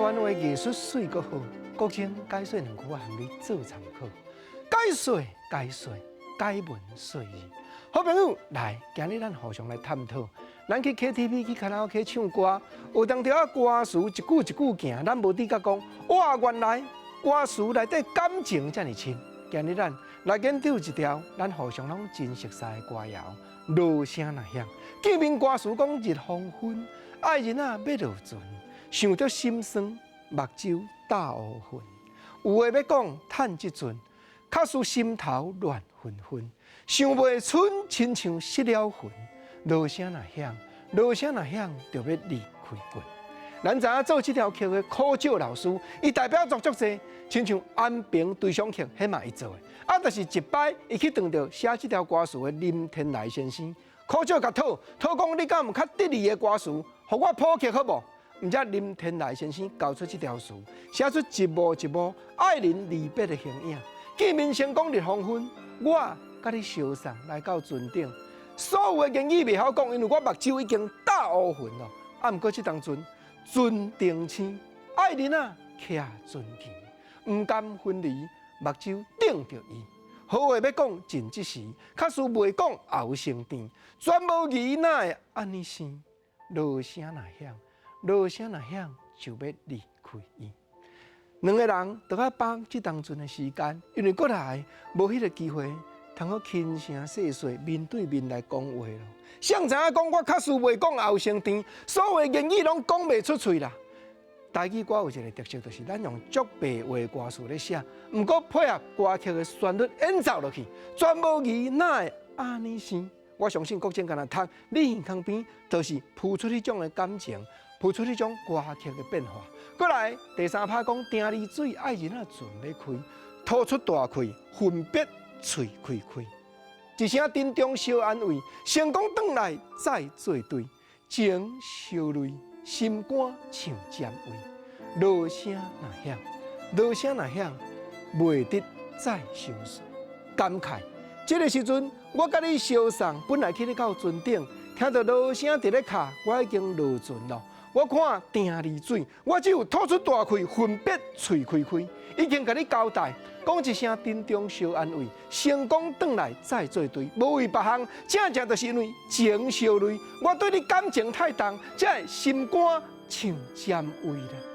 湾话艺术水阁好，国情解说两句我和你做参考。解说，解文说意。好朋友，来，今日咱互相来探讨。咱去 KTV 去卡拉 OK 唱歌，有当着歌词一句一句行，咱无伫甲讲，哇，原来歌词内底感情遮尔深。今日咱来研究一条咱互相拢真熟悉的歌谣，落声若响。见面歌词讲日黄昏，爱人啊要落船，想着心酸，目睭大乌云。有话要讲趁即阵，确实心头乱纷纷。想袂春，亲像失了魂。落声若响，落声若响，就要离开棍。咱知影做这条曲的柯照老师，伊代表作足济，亲像安平对象曲，迄嘛伊做的。啊，就是一摆，伊去当着写这条歌词的林天来先生，柯照甲讨讲，你敢有较得意的歌词，互我谱曲好无？毋知林天来先生交出这条词，写出一幕一幕爱人离别的形影。见面先讲日黄昏，我甲你相送来到船顶。所有的言语袂晓讲，因为我目睭已经大乌云了。啊，毋过这当阵，船顶星，爱人啊，徛船前，毋甘分离，目睭盯着伊。好话要讲尽即时，确实袂讲后生甜。全无义哪会安尼生？落声若响，落声若响，就要离开伊。两个人都要把这当阵的时间，因为过来无迄个机会。通好轻声细碎面对面来讲话咯。谁知影讲我确实袂讲后生甜，所有言语拢讲袂出嘴啦。台语歌有一个特色，就是咱用足白话歌词咧写，毋过配合歌曲的旋律演奏落去，全无义哪会安尼生？我相信国正干那读，你耳旁边就是谱出迄种的感情，谱出迄种歌曲的变化。过来第三拍讲，定离水，爱人啊船要开，吐出大气，分别。嘴开开，一声沉重小安慰，成功转来再做对，情烧泪，心肝像尖位，落声若响，落声若响，袂得再相随。感慨，这个时阵，我甲你相送，本来去咧到船顶，听到落声伫咧卡，我已经落船了。我看定离水，我只有吐出大气，分别嘴开开，已经甲你交代。讲一声沉重小安慰，成功转来再做对，无为别项，正正就是因为情烧泪。我对你感情太重，才会心肝像尖位啦。